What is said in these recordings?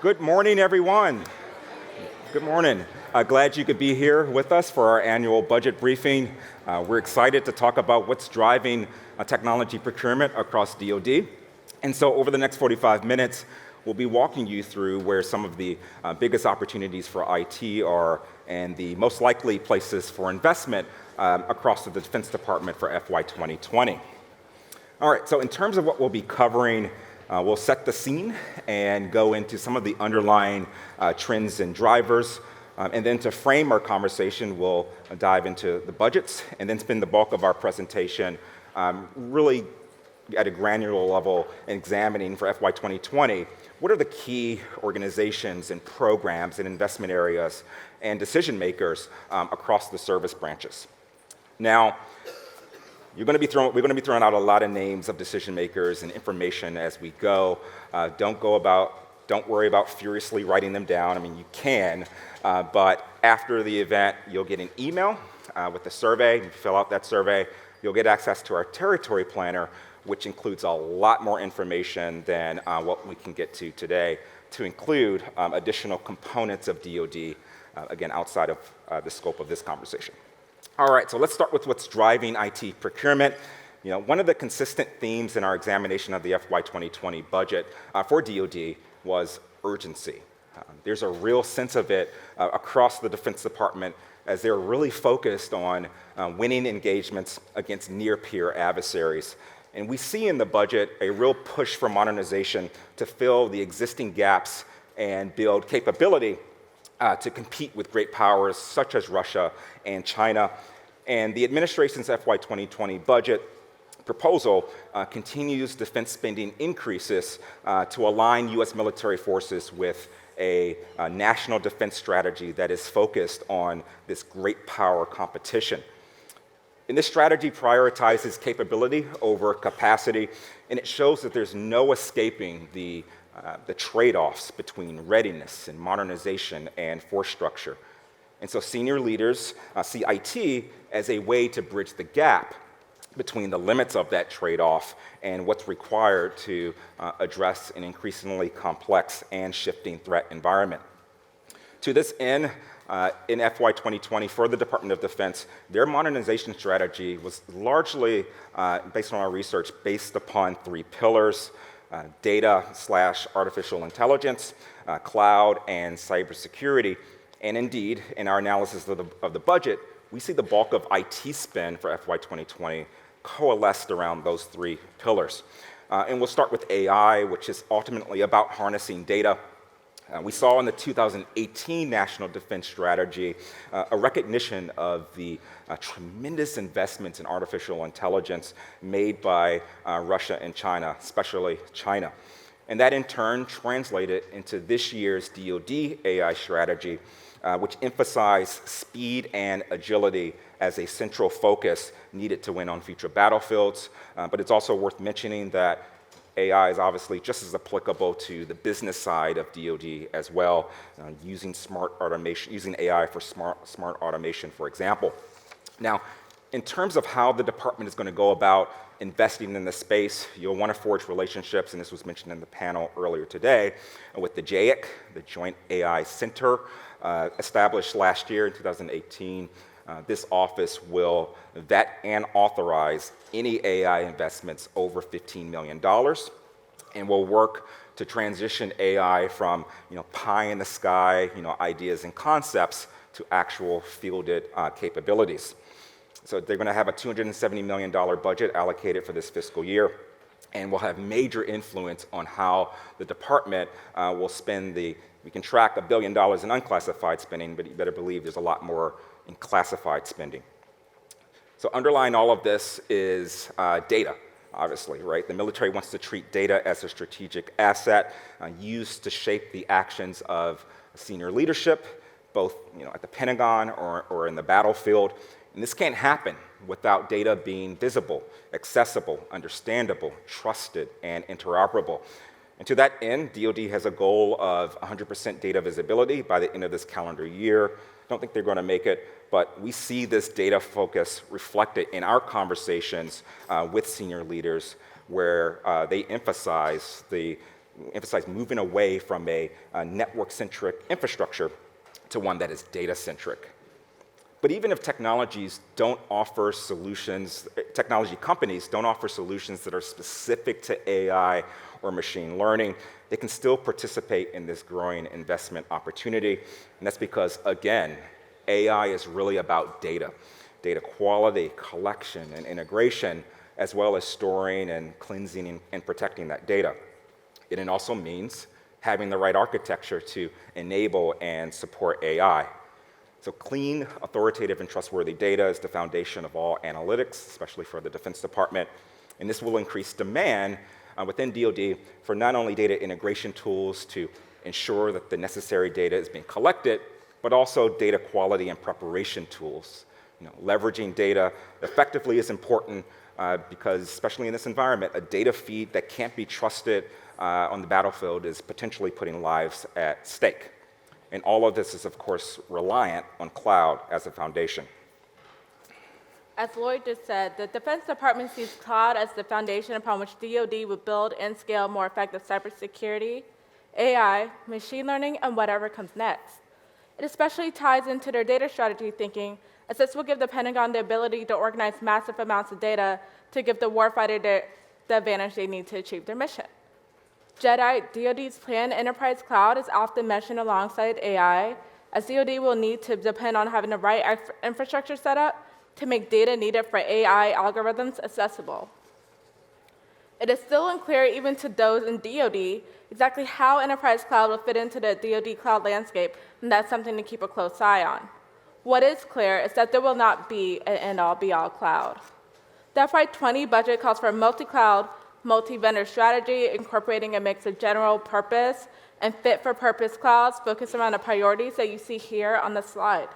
Good morning, everyone. Good morning. Glad you could be here with us for our annual budget briefing. We're excited to talk about what's driving technology procurement across DOD. And so over the next 45 minutes, we'll be walking you through where some of the biggest opportunities for IT are and the most likely places for investment across the Defense Department for FY 2020. All right, so in terms of what we'll be covering, we'll set the scene and go into some of the underlying trends and drivers. And then to frame our conversation, we'll dive into the budgets and then spend the bulk of our presentation really at a granular level examining for FY 2020, what are the key organizations and programs and investment areas and decision makers across the service branches. Now, we're going to be throwing out a lot of names of decision makers and information as we go. Don't worry about furiously writing them down. I mean, you can, but after the event, you'll get an email with a survey. You fill out that survey. You'll get access to our territory planner, which includes a lot more information than what we can get to today, to include additional components of DoD, again, outside of the scope of this conversation. All right, so let's start with what's driving IT procurement. You know, one of the consistent themes in our examination of the FY 2020 budget for DoD was urgency. There's a real sense of it across the Defense Department as they're really focused on winning engagements against near-peer adversaries. And we see in the budget a real push for modernization to fill the existing gaps and build capability to compete with great powers such as Russia and China. And the administration's FY 2020 budget proposal continues defense spending increases to align U.S. military forces with a national defense strategy that is focused on this great power competition. And this strategy prioritizes capability over capacity, and it shows that there's no escaping the trade-offs between readiness and modernization and force structure. And so senior leaders see IT as a way to bridge the gap between the limits of that trade-off and what's required to address an increasingly complex and shifting threat environment. To this end, in FY 2020, for the Department of Defense, their modernization strategy was largely, based on our research, based upon three pillars: data/artificial intelligence, cloud, and cybersecurity. And indeed, in our analysis of the budget, we see the bulk of IT spend for FY 2020 coalesced around those three pillars. And we'll start with AI, which is ultimately about harnessing data. We saw in the 2018 National Defense Strategy a recognition of the tremendous investments in artificial intelligence made by Russia and China, especially China. And that in turn translated into this year's DoD AI strategy, which emphasized speed and agility as a central focus needed to win on future battlefields. But it's also worth mentioning that AI is obviously just as applicable to the business side of DoD as well, using AI for smart automation, for example. Now, in terms of how the department is going to go about investing in this space, you'll want to forge relationships, and this was mentioned in the panel earlier today, with the JAIC, the Joint AI Center, established last year in 2018. This office will vet and authorize any AI investments over $15 million, and will work to transition AI from pie in the sky ideas and concepts to actual fielded capabilities. So they're going to have a $270 million budget allocated for this fiscal year, and will have major influence on how the department will spend we can track $1 billion in unclassified spending, but you better believe there's a lot more in classified spending. So underlying all of this is data, obviously, right? The military wants to treat data as a strategic asset used to shape the actions of senior leadership, both at the Pentagon or in the battlefield. And this can't happen without data being visible, accessible, understandable, trusted, and interoperable. And to that end, DoD has a goal of 100% data visibility by the end of this calendar year. I don't think they're going to make it, but we see this data focus reflected in our conversations with senior leaders, where they emphasize the emphasize moving away from a network-centric infrastructure to one that is data-centric. But even if technology companies don't offer solutions that are specific to AI or machine learning, they can still participate in this growing investment opportunity. And that's because, again, AI is really about data quality, collection, and integration, as well as storing and cleansing and protecting that data. It also means having the right architecture to enable and support AI. So clean, authoritative, and trustworthy data is the foundation of all analytics, especially for the Defense Department. And this will increase demand within DoD for not only data integration tools to ensure that the necessary data is being collected, but also data quality and preparation tools. Leveraging data effectively is important because, especially in this environment, a data feed that can't be trusted on the battlefield is potentially putting lives at stake. And all of this is, of course, reliant on cloud as a foundation. As Lloyd just said, the Defense Department sees cloud as the foundation upon which DoD would build and scale more effective cybersecurity, AI, machine learning, and whatever comes next. It especially ties into their data strategy thinking, as this will give the Pentagon the ability to organize massive amounts of data to give the warfighter the advantage they need to achieve their mission. JEDI, DoD's planned enterprise cloud, is often mentioned alongside AI, as DoD will need to depend on having the right infrastructure set up to make data needed for AI algorithms accessible. It is still unclear, even to those in DoD, exactly how enterprise cloud will fit into the DoD cloud landscape, and that's something to keep a close eye on. What is clear is that there will not be an end-all, be-all cloud. The FY20 budget calls for a multi-cloud, multi-vendor strategy, incorporating a mix of general purpose and fit-for-purpose clouds focused around the priorities that you see here on the slide.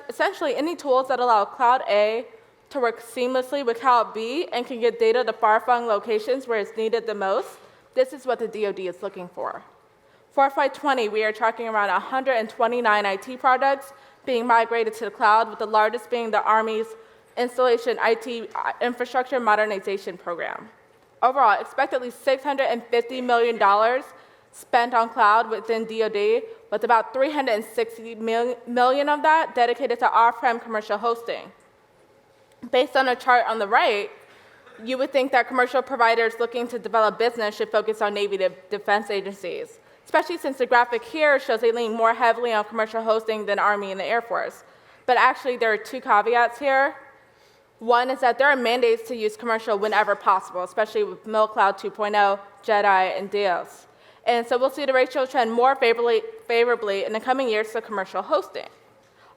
Essentially, any tools that allow Cloud A to work seamlessly with Cloud B and can get data to far-flung locations where it's needed the most, this is what the DoD is looking for. For FY20, we are tracking around 129 IT projects being migrated to the cloud, with the largest being the Army's Installation IT Infrastructure Modernization Program. Overall, expect at least $650 million spent on cloud within DoD, with about $360 million of that dedicated to off-prem commercial hosting. Based on a chart on the right, you would think that commercial providers looking to develop business should focus on Navy defense agencies, especially since the graphic here shows they lean more heavily on commercial hosting than Army and the Air Force. But actually, there are two caveats here. One is that there are mandates to use commercial whenever possible, especially with MilCloud 2.0, JEDI, and DEOS. And so we'll see the ratio trend more favorably in the coming years to commercial hosting.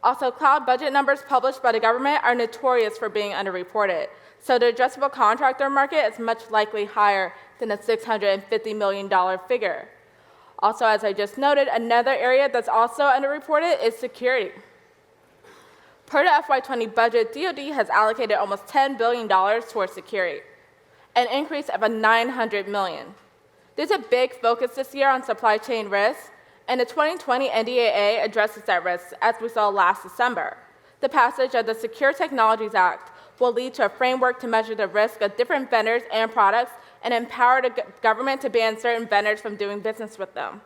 Also, cloud budget numbers published by the government are notorious for being underreported. So the addressable contractor market is much likely higher than the $650 million figure. Also, as I just noted, another area that's also underreported is security. Per the FY20 budget, DoD has allocated almost $10 billion towards security, an increase of $900 million. There's a big focus this year on supply chain risks, and the 2020 NDAA addresses that risk, as we saw last December. The passage of the Secure Technologies Act will lead to a framework to measure the risk of different vendors and products and empower the government to ban certain vendors from doing business with them.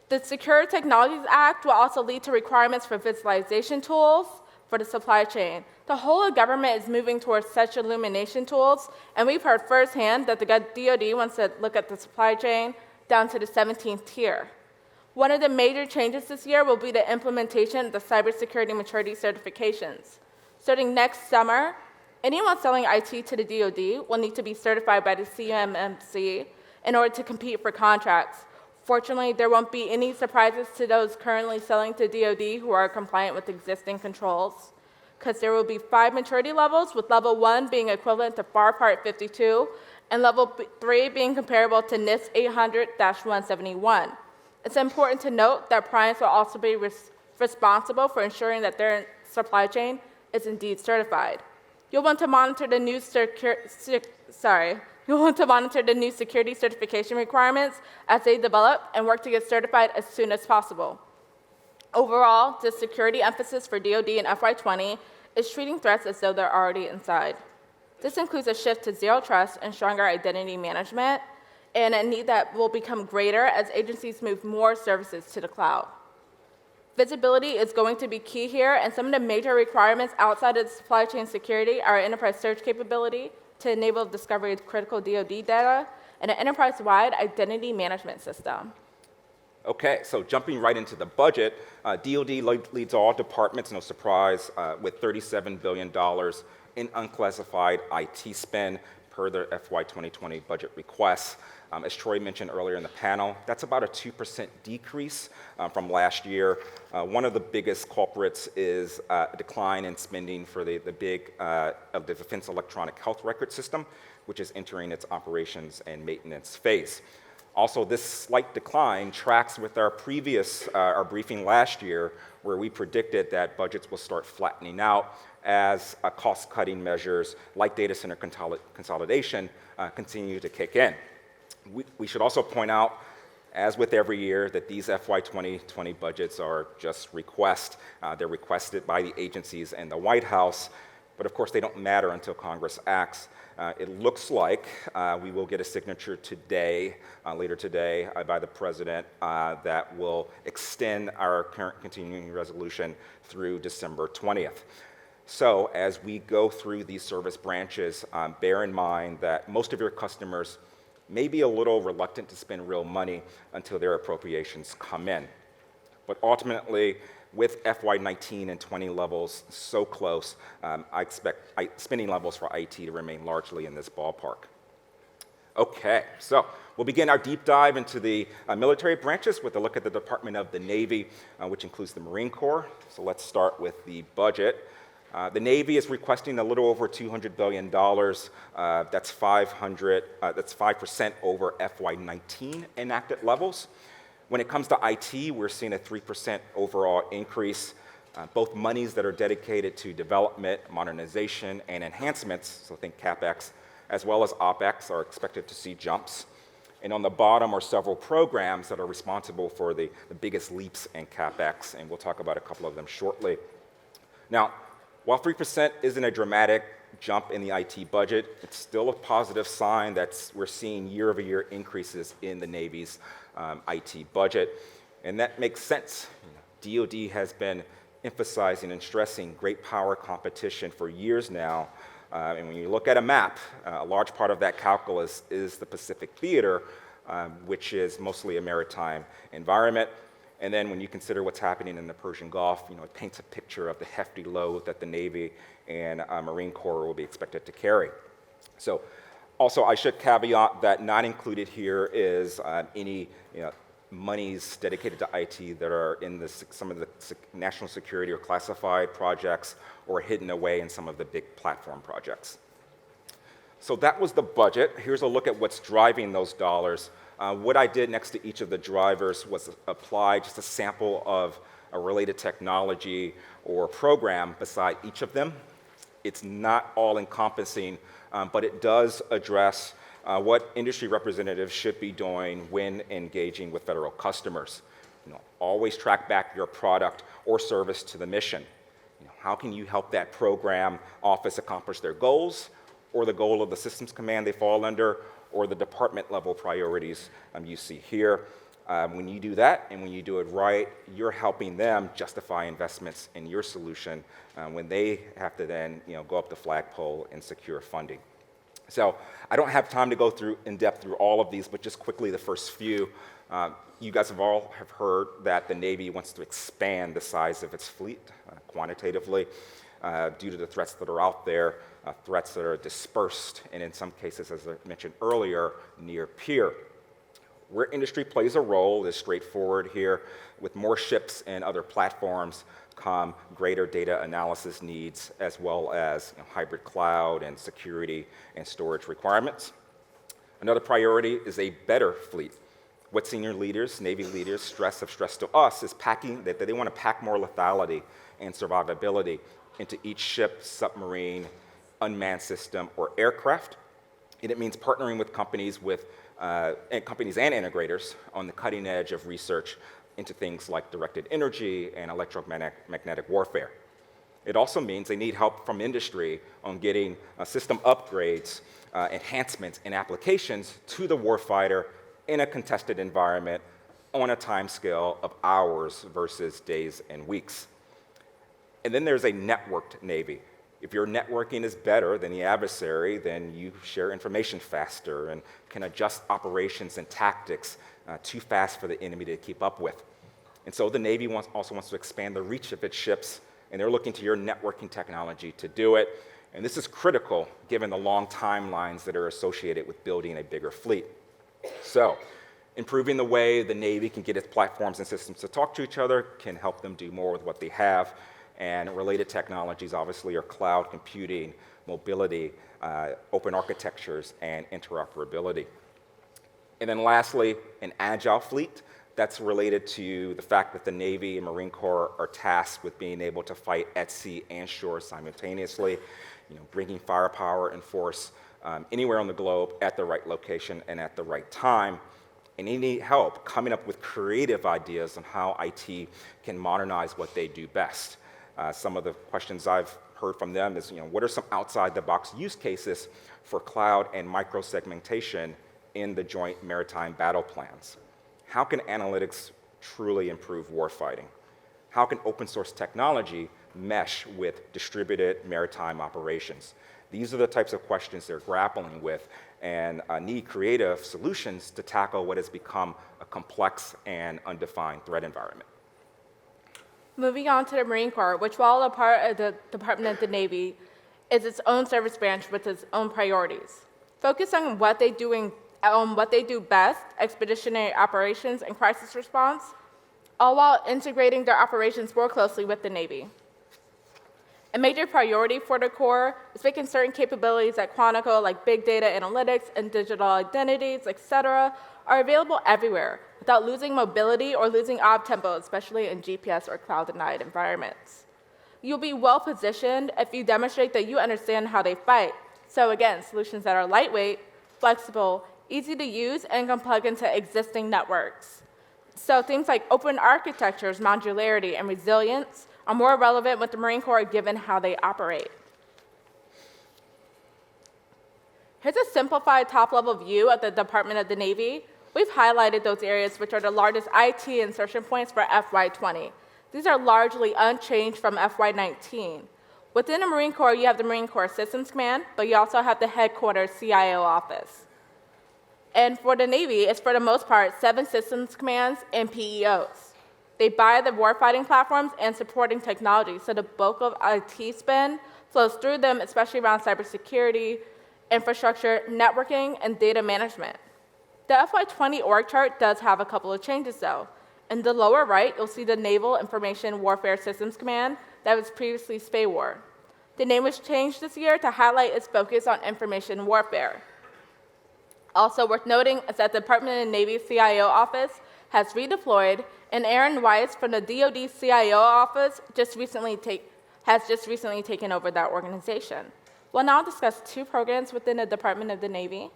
The Secure Technologies Act will also lead to requirements for visualization tools for the supply chain. The whole of government is moving towards such illumination tools, and we've heard firsthand that the DoD wants to look at the supply chain down to the 17th tier. One of the major changes this year will be the implementation of the cybersecurity maturity certifications. Starting next summer, anyone selling IT to the DoD will need to be certified by the CMMC in order to compete for contracts. Fortunately, there won't be any surprises to those currently selling to DoD who are compliant with existing controls, because there will be 5 maturity levels, with level 1 being equivalent to FAR Part 52, and level 3 being comparable to NIST 800-171. It's important to note that primes will also be responsible for ensuring that their supply chain is indeed certified. You'll want to monitor the new security certification requirements as they develop and work to get certified as soon as possible. Overall, the security emphasis for DoD in FY20 is treating threats as though they're already inside. This includes a shift to zero trust and stronger identity management. and a need that will become greater as agencies move more services to the cloud. Visibility is going to be key here, and some of the major requirements outside of supply chain security are enterprise search capability to enable discovery of critical DoD data and an enterprise-wide identity management system. Okay, so jumping right into the budget, DoD leads all departments, no surprise, with $37 billion in unclassified IT spend per their FY 2020 budget requests. As Troy mentioned earlier in the panel, that's about a 2% decrease from last year. One of the biggest culprits is a decline in spending for the Defense Electronic Health Record System, which is entering its operations and maintenance phase. Also, this slight decline tracks with our briefing last year, where we predicted that budgets will start flattening out as cost-cutting measures like data center consolidation continue to kick in. We should also point out, as with every year, that these FY 2020 budgets are just requests. They're requested by the agencies and the White House, but of course they don't matter until Congress acts. It looks like we will get a signature today, later today, by the President that will extend our current continuing resolution through December 20th. So as we go through these service branches, bear in mind that most of your customers may be a little reluctant to spend real money until their appropriations come in. But ultimately, with FY19 and 20 levels so close, I expect spending levels for IT to remain largely in this ballpark. Okay, so we'll begin our deep dive into the military branches with a look at the Department of the Navy, which includes the Marine Corps. So let's start with the budget. The Navy is requesting a little over $200 billion. That's 5% over FY19 enacted levels. When it comes to IT, we're seeing a 3% overall increase. Both monies that are dedicated to development, modernization, and enhancements, so think CapEx, as well as OpEx, are expected to see jumps. And on the bottom are several programs that are responsible for the biggest leaps in CapEx, and we'll talk about a couple of them shortly. Now, while 3% isn't a dramatic jump in the IT budget, it's still a positive sign that we're seeing year-over-year increases in the Navy's IT budget, and that makes sense. DoD has been emphasizing and stressing great power competition for years now, and when you look at a map, a large part of that calculus is the Pacific Theater, which is mostly a maritime environment. And then when you consider what's happening in the Persian Gulf, it paints a picture of the hefty load that the Navy and Marine Corps will be expected to carry. So also, I should caveat that not included here is any monies dedicated to IT that are in some of the national security or classified projects or hidden away in some of the big platform projects. So that was the budget. Here's a look at what's driving those dollars. What I did next to each of the drivers was apply just a sample of a related technology or program beside each of them. It's not all-encompassing, but it does address what industry representatives should be doing when engaging with federal customers. Always track back your product or service to the mission. How can you help that program office accomplish their goals, or the goal of the systems command they fall under, or the department level priorities you see here. When you do that and when you do it right, you're helping them justify investments in your solution when they have to then go up the flagpole and secure funding. So I don't have time to go in depth through all of these, but just quickly the first few. You guys have heard that the Navy wants to expand the size of its fleet quantitatively due to the threats that are out there. Threats that are dispersed, and in some cases, as I mentioned earlier, near peer. Where industry plays a role is straightforward here. With more ships and other platforms come greater data analysis needs, as well as hybrid cloud and security and storage requirements. Another priority is a better fleet. What senior leaders, Navy leaders, have stressed to us is that they want to pack more lethality and survivability into each ship, submarine, unmanned system, or aircraft. And it means partnering with companies and integrators on the cutting edge of research into things like directed energy and electromagnetic warfare. It also means they need help from industry on getting system upgrades, enhancements, and applications to the warfighter in a contested environment on a timescale of hours versus days and weeks. And then there's a networked Navy. If your networking is better than the adversary, then you share information faster and can adjust operations and tactics too fast for the enemy to keep up with. And so the Navy also wants to expand the reach of its ships, and they're looking to your networking technology to do it. And this is critical given the long timelines that are associated with building a bigger fleet. So, improving the way the Navy can get its platforms and systems to talk to each other can help them do more with what they have. And related technologies, obviously, are cloud computing, mobility, open architectures, and interoperability. And then lastly, an agile fleet. That's related to the fact that the Navy and Marine Corps are tasked with being able to fight at sea and shore simultaneously, bringing firepower and force anywhere on the globe at the right location and at the right time. And they need help coming up with creative ideas on how IT can modernize what they do best. Some of the questions I've heard from them is, what are some outside-the-box use cases for cloud and micro-segmentation in the Joint Maritime Battle Plans? How can analytics truly improve warfighting? How can open source technology mesh with distributed maritime operations? These are the types of questions they're grappling with and need creative solutions to tackle what has become a complex and undefined threat environment. Moving on to the Marine Corps, which, while a part of the Department of the Navy, is its own service branch with its own priorities. Focus on what they do best, expeditionary operations and crisis response, all while integrating their operations more closely with the Navy. A major priority for the Corps is making certain capabilities at Quantico, like big data analytics and digital identities, etc., are available everywhere without losing mobility or losing op tempo, especially in GPS or cloud-denied environments. You'll be well-positioned if you demonstrate that you understand how they fight. So again, solutions that are lightweight, flexible, easy to use, and can plug into existing networks. So things like open architectures, modularity, and resilience are more relevant with the Marine Corps given how they operate. Here's a simplified top-level view of the Department of the Navy. We've highlighted those areas which are the largest IT insertion points for FY20. These are largely unchanged from FY19. Within the Marine Corps, you have the Marine Corps Systems Command, but you also have the headquarters CIO office. And for the Navy, it's for the most part 7 systems commands and PEOs. They buy the warfighting platforms and supporting technology, so the bulk of IT spend flows through them, especially around cybersecurity, infrastructure, networking, and data management. The FY20 org chart does have a couple of changes, though. In the lower right, you'll see the Naval Information Warfare Systems Command that was previously SPAWAR. The name was changed this year to highlight its focus on information warfare. Also worth noting is that the Department of the Navy CIO office has redeployed, and Aaron Weiss from the DOD CIO office has just recently taken over that organization. We'll now discuss 2 programs within the Department of the Navy.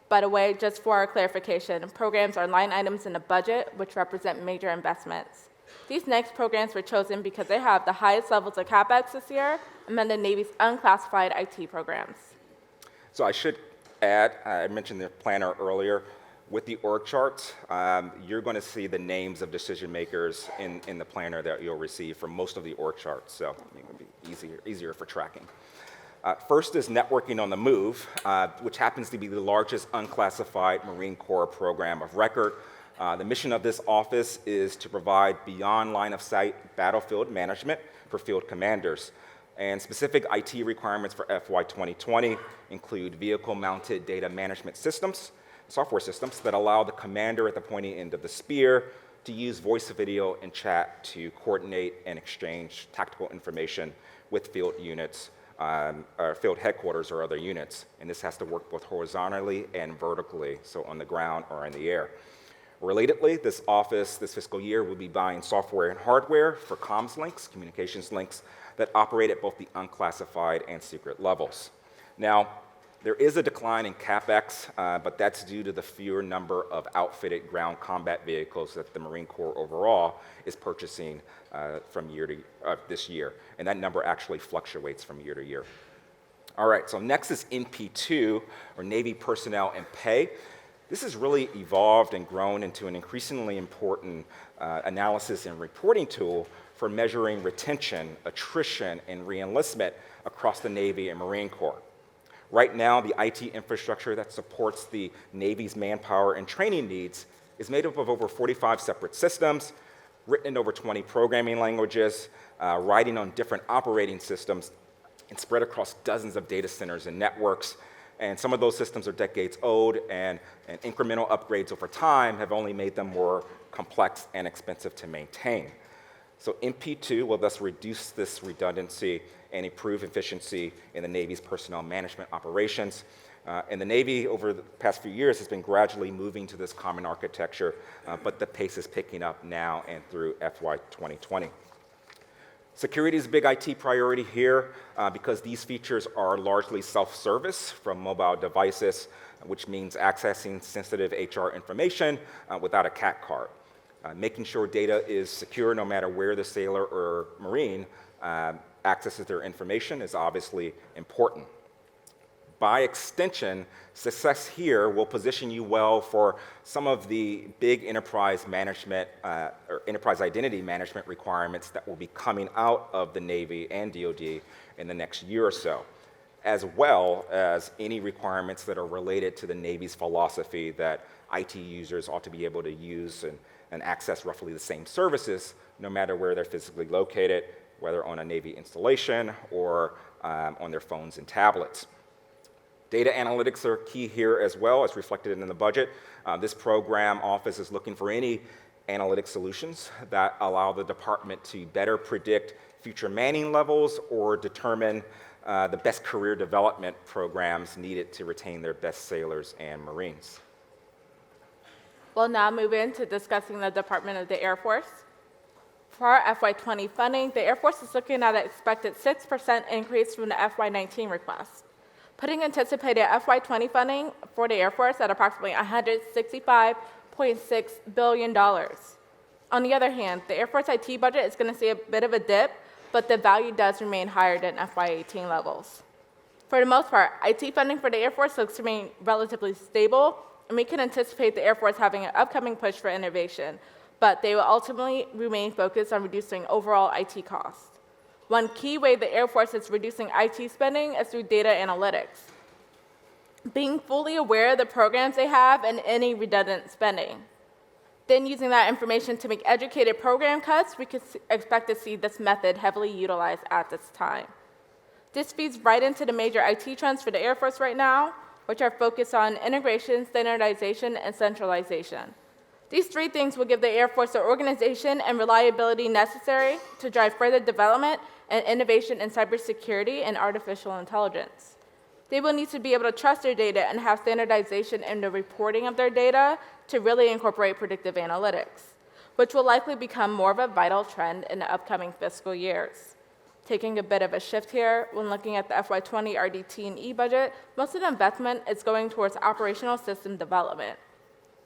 By the way, just for our clarification, programs are line items in the budget, which represent major investments. These next programs were chosen because they have the highest levels of CapEx this year among the Navy's unclassified IT programs. So I should add, I mentioned the planner earlier, with the org chart, you're going to see the names of decision makers in the planner that you'll receive for most of the org charts, so it'll be easier for tracking. First is Networking on the Move, which happens to be the largest unclassified Marine Corps program of record. The mission of this office is to provide beyond line-of-sight battlefield management for field commanders. And specific IT requirements for FY 2020 include vehicle-mounted data management systems, software systems that allow the commander at the pointy end of the spear to use voice, video, and chat to coordinate and exchange tactical information with field units, or field headquarters or other units. And this has to work both horizontally and vertically, so on the ground or in the air. Relatedly, this office this fiscal year will be buying software and hardware for comms links, communications links, that operate at both the unclassified and secret levels. Now, There is a decline in CapEx, but that's due to the fewer number of outfitted ground combat vehicles that the Marine Corps overall is purchasing from this year. And that number actually fluctuates from year to year. All right, so next is NP2, or Navy Personnel and Pay. This has really evolved and grown into an increasingly important analysis and reporting tool for measuring retention, attrition, and reenlistment across the Navy and Marine Corps. Right now, the IT infrastructure that supports the Navy's manpower and training needs is made up of over 45 separate systems, written in over 20 programming languages, riding on different operating systems, and spread across dozens of data centers and networks. And some of those systems are decades old, and incremental upgrades over time have only made them more complex and expensive to maintain. So NP2 will thus reduce this redundancy and improve efficiency in the Navy's personnel management operations. And the Navy, over the past few years, has been gradually moving to this common architecture, but the pace is picking up now and through FY 2020. Security is a big IT priority here because these features are largely self-service from mobile devices, which means accessing sensitive HR information without a CAT card. Making sure data is secure no matter where the sailor or Marine accesses their information is obviously important. By extension, success here will position you well for some of the big enterprise management or enterprise identity management requirements that will be coming out of the Navy and DoD in the next year or so, as well as any requirements that are related to the Navy's philosophy that IT users ought to be able to use and access roughly the same services no matter where they're physically located, whether on a Navy installation or on their phones and tablets. Data analytics are key here as well, as reflected in the budget. This program office is looking for any analytic solutions that allow the department to better predict future manning levels or determine the best career development programs needed to retain their best sailors and Marines. We'll now move into discussing the Department of the Air Force. For our FY20 funding, the Air Force is looking at an expected 6% increase from the FY19 request, putting anticipated FY20 funding for the Air Force at approximately $165.6 billion. On the other hand, the Air Force IT budget is going to see a bit of a dip, but the value does remain higher than FY18 levels. For the most part, IT funding for the Air Force looks to remain relatively stable, and we can anticipate the Air Force having an upcoming push for innovation, but they will ultimately remain focused on reducing overall IT costs. One key way the Air Force is reducing IT spending is through data analytics. Being fully aware of the programs they have and any redundant spending. Then using that information to make educated program cuts, we could expect to see this method heavily utilized at this time. This feeds right into the major IT trends for the Air Force right now, which are focused on integration, standardization, and centralization. These three things will give the Air Force the organization and reliability necessary to drive further development and innovation in cybersecurity and artificial intelligence. They will need to be able to trust their data and have standardization in the reporting of their data to really incorporate predictive analytics, which will likely become more of a vital trend in the upcoming fiscal years. Taking a bit of a shift here, when looking at the FY20 RDT&E budget, most of the investment is going towards operational system development.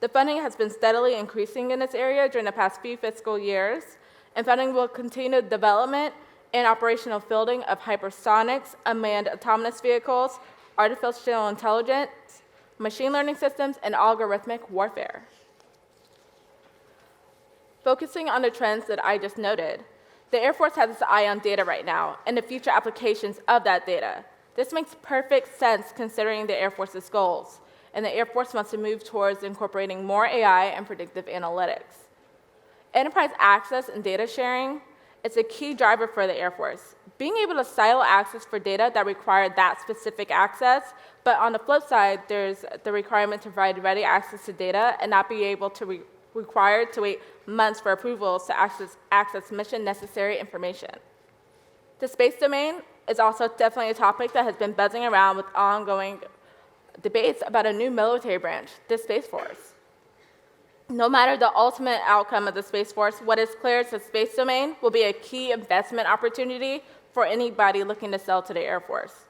The funding has been steadily increasing in this area during the past few fiscal years, and funding will continue development and operational fielding of hypersonics, unmanned autonomous vehicles, artificial intelligence, machine learning systems, and algorithmic warfare. Focusing on the trends that I just noted, the Air Force has its eye on data right now and the future applications of that data. This makes perfect sense considering the Air Force's goals, and the Air Force wants to move towards incorporating more AI and predictive analytics. Enterprise access and data sharing is a key driver for the Air Force. Being able to silo access for data that require that specific access, but on the flip side, there's the requirement to provide ready access to data and not be able to required to wait months for approvals to access mission-necessary information. The space domain is also definitely a topic that has been buzzing around with ongoing debates about a new military branch, the Space Force. No matter the ultimate outcome of the Space Force, what is clear is the space domain will be a key investment opportunity for anybody looking to sell to the Air Force.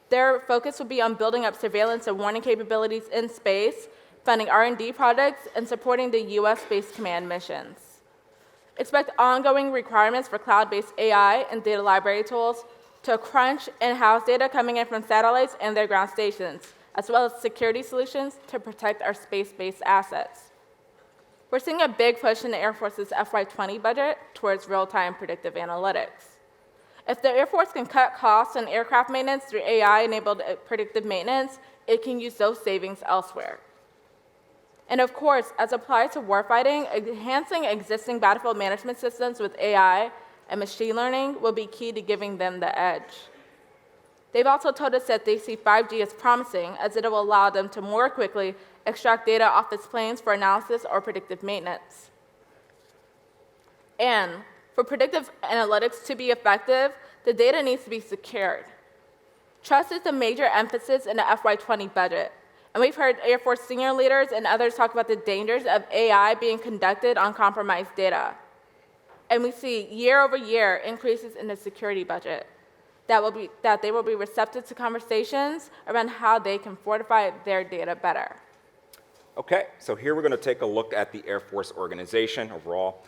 Their focus will be on building up surveillance and warning capabilities in space, funding R&D projects, and supporting the U.S. Space Command missions. Expect ongoing requirements for cloud-based AI and data library tools to crunch in-house data coming in from satellites and their ground stations, as well as security solutions to protect our space-based assets. We're seeing a big push in the Air Force's FY20 budget towards real-time predictive analytics. If the Air Force can cut costs on aircraft maintenance through AI-enabled predictive maintenance, it can use those savings elsewhere. And of course, as applied to warfighting, enhancing existing battlefield management systems with AI and machine learning will be key to giving them the edge. They've also told us that they see 5G as promising, as it will allow them to more quickly extract data off its planes for analysis or predictive maintenance. And for predictive analytics to be effective, the data needs to be secured. Trust is a major emphasis in the FY20 budget. And we've heard Air Force senior leaders and others talk about the dangers of AI being conducted on compromised data. And we see year over year increases in the security budget that they will be receptive to conversations around how they can fortify their data better. Okay, so here we're going to take a look at the Air Force organization overall.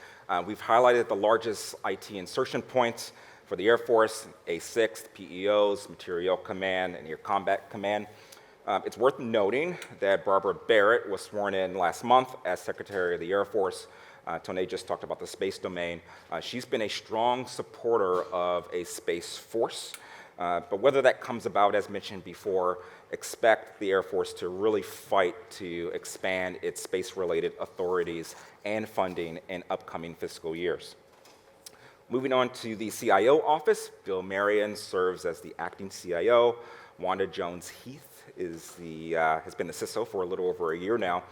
We've highlighted the largest IT insertion points for the Air Force: A6, PEOs, Materiel Command, and Air Combat Command. It's worth noting that Barbara Barrett was sworn in last month as Secretary of the Air Force. Tony just talked about the space domain. She's been a strong supporter of a space force, but whether that comes about, as mentioned before, expect the Air Force to really fight to expand its space-related authorities and funding in upcoming fiscal years. Moving on to the CIO office, Bill Marion serves as the acting CIO. Wanda Jones-Heath has been the CISO for a little over a year now.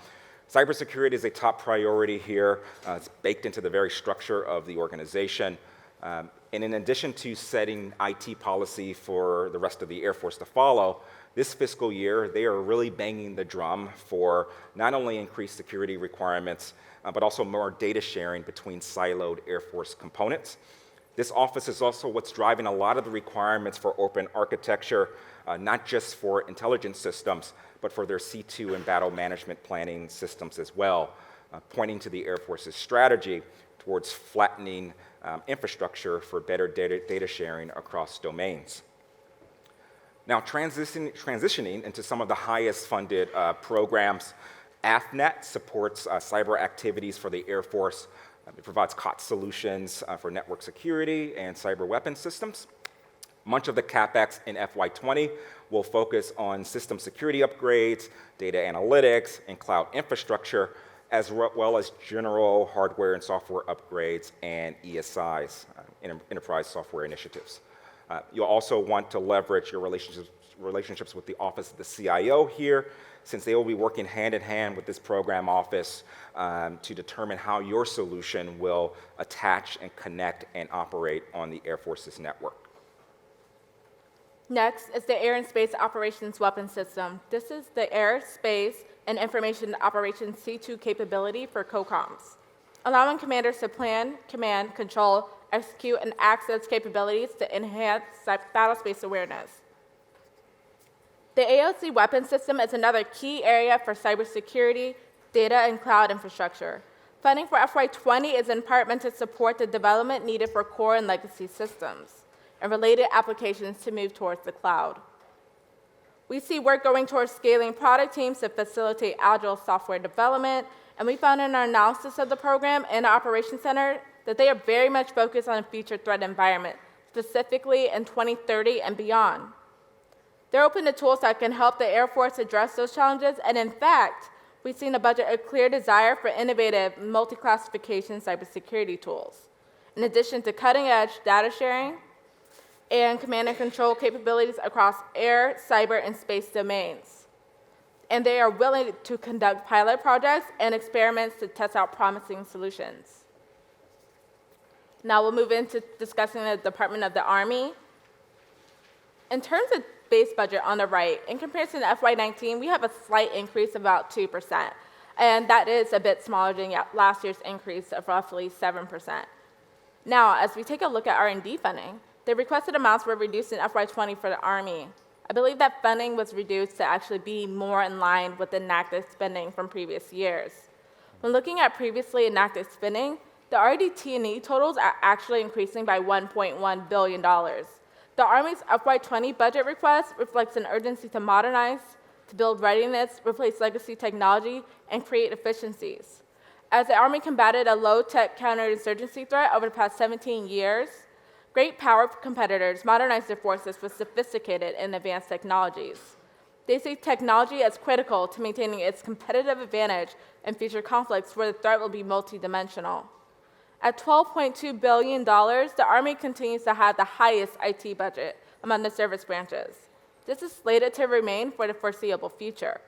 Cybersecurity is a top priority here. It's baked into the very structure of the organization. And in addition to setting IT policy for the rest of the Air Force to follow, this fiscal year, they are really banging the drum for not only increased security requirements, but also more data sharing between siloed Air Force components. This office is also what's driving a lot of the requirements for open architecture, not just for intelligence systems, but for their C2 and battle management planning systems as well, pointing to the Air Force's strategy towards flattening infrastructure for better data sharing across domains. Now, transitioning into some of the highest funded programs, AFNet supports cyber activities for the Air Force. It provides COTS solutions for network security and cyber weapon systems. Much of the CapEx in FY20 will focus on system security upgrades, data analytics, and cloud infrastructure, as well as general hardware and software upgrades and ESIs, enterprise software initiatives. You'll also want to leverage your relationships with the Office of the CIO here, since they will be working hand in hand with this program office to determine how your solution will attach and connect and operate on the Air Force's network. Next is the Air and Space Operations Weapon System. This is the Air, Space, and Information Operations C2 capability for COCOMs, allowing commanders to plan, command, control, execute, and access capabilities to enhance battlespace awareness. The AOC Weapon System is another key area for cybersecurity, data, and cloud infrastructure. Funding for FY20 is in part meant to support the development needed for core and legacy systems and related applications to move towards the cloud. We see work going towards scaling product teams to facilitate agile software development, and we found in our analysis of the program and the Operations Center that they are very much focused on a future threat environment, specifically in 2030 and beyond. They're open to tools that can help the Air Force address those challenges, and in fact, we've seen a budget a clear desire for innovative multi-classification cybersecurity tools, in addition to cutting-edge data sharing and command and control capabilities across air, cyber, and space domains. And they are willing to conduct pilot projects and experiments to test out promising solutions. Now we'll move into discussing the Department of the Army. In terms of base budget on the right, in comparison to FY19, we have a slight increase of about 2%, and that is a bit smaller than last year's increase of roughly 7%. Now, as we take a look at R&D funding, the requested amounts were reduced in FY20 for the Army, I believe that funding was reduced to actually be more in line with enacted spending from previous years. When looking at previously enacted spending, the RDT&E totals are actually increasing by $1.1 billion. The Army's FY20 budget request reflects an urgency to modernize, to build readiness, replace legacy technology, and create efficiencies. As the Army combated a low-tech counterinsurgency threat over the past 17 years, great power competitors modernized their forces with sophisticated and advanced technologies. They see technology as critical to maintaining its competitive advantage in future conflicts where the threat will be multidimensional. At $12.2 billion, the Army continues to have the highest IT budget among the service branches. This is slated to remain for the foreseeable future.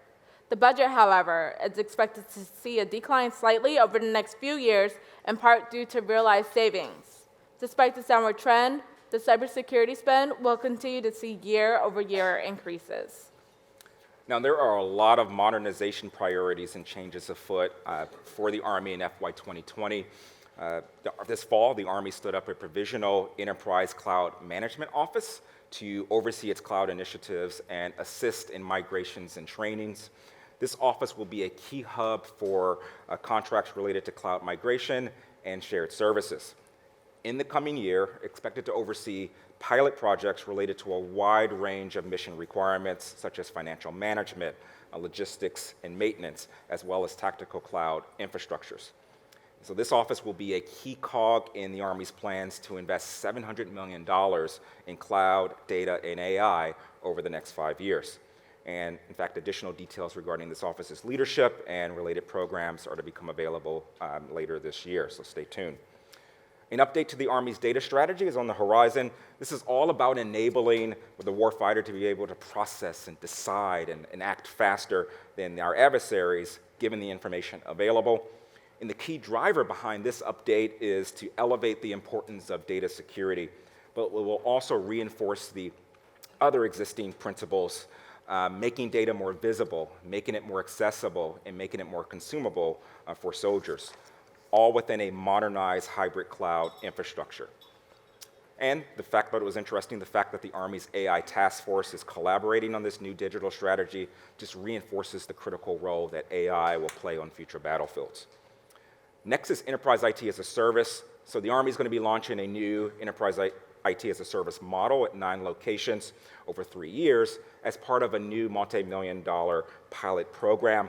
The budget, however, is expected to see a decline slightly over the next few years, in part due to realized savings. Despite this downward trend, the cybersecurity spend will continue to see year-over-year increases. Now, there are a lot of modernization priorities and changes afoot for the Army in FY 2020. This fall, the Army stood up a provisional enterprise cloud management office to oversee its cloud initiatives and assist in migrations and trainings. This office will be a key hub for contracts related to cloud migration and shared services. In the coming year, expected to oversee pilot projects related to a wide range of mission requirements, such as financial management, logistics, and maintenance, as well as tactical cloud infrastructures. So this office will be a key cog in the Army's plans to invest $700 million in cloud, data, and AI over the next 5 years. And in fact, additional details regarding this office's leadership and related programs are to become available later this year, so stay tuned. An update to the Army's data strategy is on the horizon. This is all about enabling the warfighter to be able to process and decide and act faster than our adversaries, given the information available. And the key driver behind this update is to elevate the importance of data security, but it will also reinforce the other existing principles, making data more visible, making it more accessible, and making it more consumable for soldiers, all within a modernized hybrid cloud infrastructure. And the fact that it was interesting, the fact that the Army's AI task force is collaborating on this new digital strategy just reinforces the critical role that AI will play on future battlefields. Next is Enterprise IT as a Service. So the Army is going to be launching a new Enterprise IT as a Service model at 9 locations over 3 years as part of a new multi-million-dollar pilot program.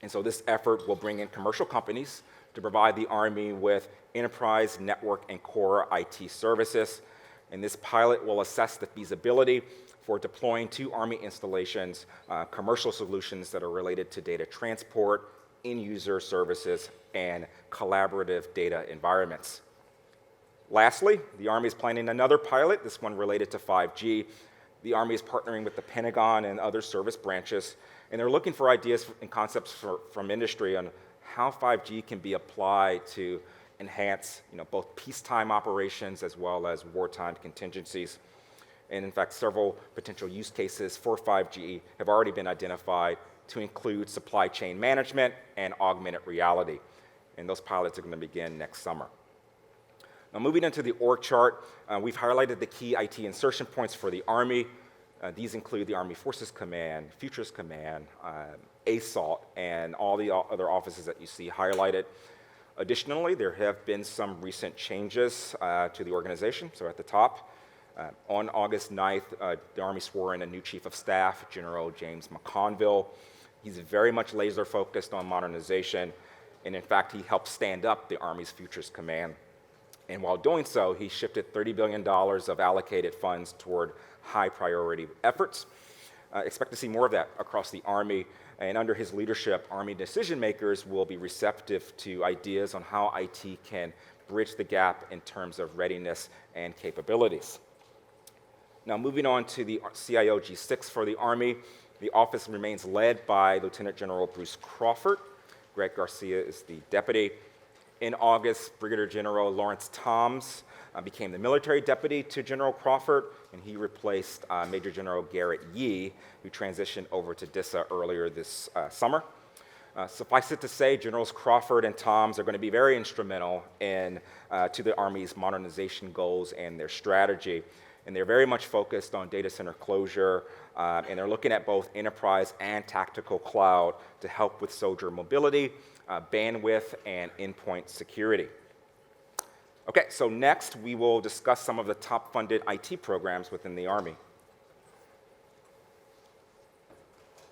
And so this effort will bring in commercial companies to provide the Army with enterprise, network, and core IT services. And this pilot will assess the feasibility for deploying to Army installations commercial solutions that are related to data transport, end-user services, and collaborative data environments. Lastly, the Army is planning another pilot, this one related to 5G. The Army is partnering with the Pentagon and other service branches, and they're looking for ideas and concepts from industry on how 5G can be applied to enhance both peacetime operations as well as wartime contingencies. And in fact, several potential use cases for 5G have already been identified to include supply chain management and augmented reality. And those pilots are going to begin next summer. Now, moving into the org chart, we've highlighted the key IT insertion points for the Army. These include the Army Forces Command, Futures Command, ASALT, and all the other offices that you see highlighted. Additionally, there have been some recent changes to the organization. So at the top, on August 9th, the Army swore in a new Chief of Staff, General James McConville. He's very much laser focused on modernization, and in fact, he helped stand up the Army's Futures Command. And while doing so, he shifted $30 billion of allocated funds toward high priority efforts. Expect to see more of that across the Army, and under his leadership, Army decision makers will be receptive to ideas on how IT can bridge the gap in terms of readiness and capabilities. Now, moving on to the CIO G6 for the Army, the office remains led by Lieutenant General Bruce Crawford. Greg Garcia is the deputy. In August, Brigadier General Lawrence Toms became the military deputy to General Crawford, and he replaced Major General Garrett Yee, who transitioned over to DISA earlier this summer. Suffice it to say, Generals Crawford and Toms are going to be very instrumental to the Army's modernization goals and their strategy. and they're very much focused on data center closure, and they're looking at both enterprise and tactical cloud to help with soldier mobility, bandwidth, and endpoint security. Okay, so next we will discuss some of the top funded IT programs within the Army.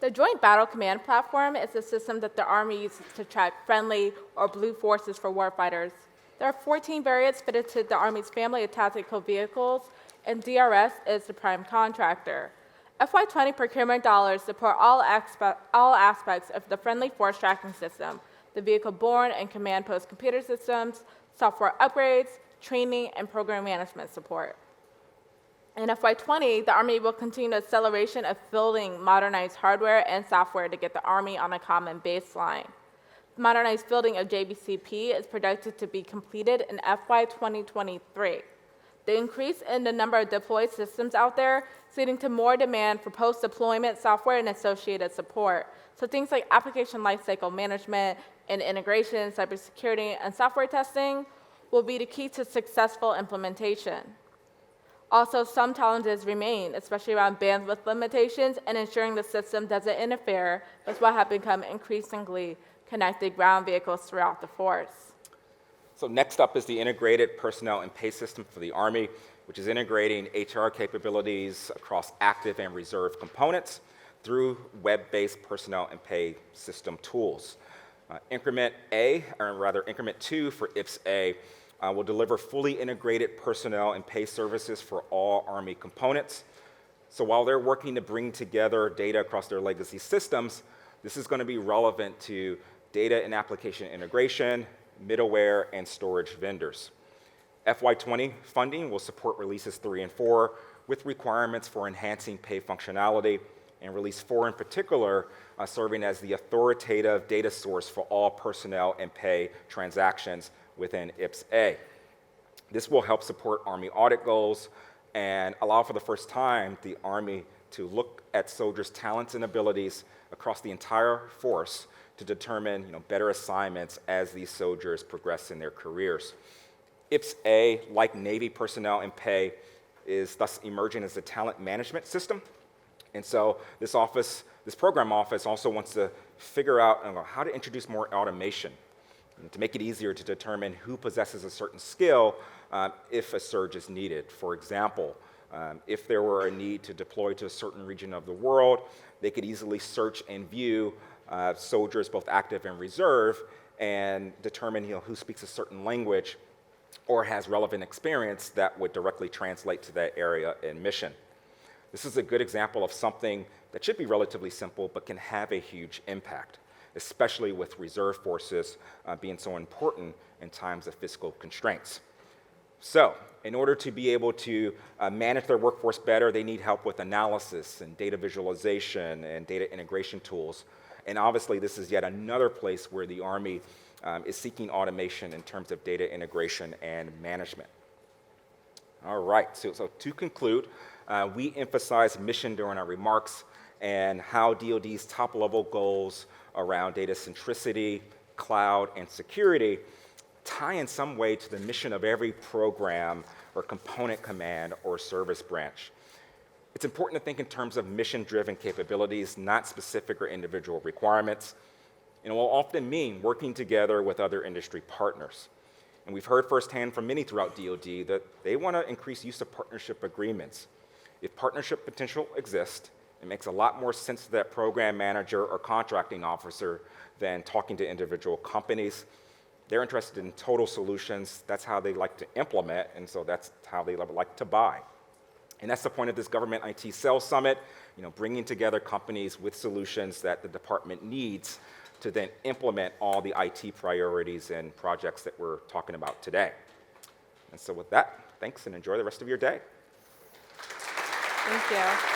The Joint Battle Command Platform is a system that the Army uses to track friendly or blue forces for warfighters. There are 14 variants fitted to the Army's family of tactical vehicles, and DRS is the prime contractor. FY20 procurement dollars support all aspects of the friendly force tracking system, the vehicle-borne and command post computer systems, software upgrades, training, and program management support. In FY20, the Army will continue the acceleration of building modernized hardware and software to get the Army on a common baseline. The modernized building of JBCP is projected to be completed in FY 2023. The increase in the number of deployed systems out there is leading to more demand for post-deployment software and associated support. So things like application lifecycle management and integration, cybersecurity, and software testing will be the key to successful implementation. Also, some challenges remain, especially around bandwidth limitations and ensuring the system doesn't interfere with what have become increasingly connected ground vehicles throughout the force. So next up is the integrated personnel and pay system for the Army, which is integrating HR capabilities across active and reserve components through web-based personnel and pay system tools. Increment 2 for IPS-A will deliver fully integrated personnel and pay services for all Army components. So while they're working to bring together data across their legacy systems, this is going to be relevant to data and application integration, middleware, and storage vendors. FY20 funding will support releases 3 and 4 with requirements for enhancing pay functionality, and release 4 in particular serving as the authoritative data source for all personnel and pay transactions within IPS-A. This will help support Army audit goals and allow for the first time the Army to look at soldiers' talents and abilities across the entire force to determine better assignments as these soldiers progress in their careers. IPS-A, like Navy personnel and pay, is thus emerging as a talent management system. And so this program office also wants to figure out how to introduce more automation to make it easier to determine who possesses a certain skill if a surge is needed. For example, if there were a need to deploy to a certain region of the world, they could easily search and view soldiers, both active and reserve, and determine who speaks a certain language or has relevant experience that would directly translate to that area and mission. This is a good example of something that should be relatively simple but can have a huge impact, especially with reserve forces being so important in times of fiscal constraints. So, in order to be able to manage their workforce better, they need help with analysis and data visualization and data integration tools. And obviously, this is yet another place where the Army is seeking automation in terms of data integration and management. All right, so to conclude, we emphasize mission during our remarks and how DoD's top-level goals around data centricity, cloud, and security tie in some way to the mission of every program or component command or service branch. It's important to think in terms of mission-driven capabilities, not specific or individual requirements. And it will often mean working together with other industry partners. And we've heard firsthand from many throughout DoD that they want to increase use of partnership agreements. If partnership potential exists, it makes a lot more sense to that program manager or contracting officer than talking to individual companies. They're interested in total solutions. That's how they like to implement, and so that's how they like to buy. And that's the point of this Government IT Sales Summit, bringing together companies with solutions that the department needs to then implement all the IT priorities and projects that we're talking about today. And so with that, thanks and enjoy the rest of your day. Thank you.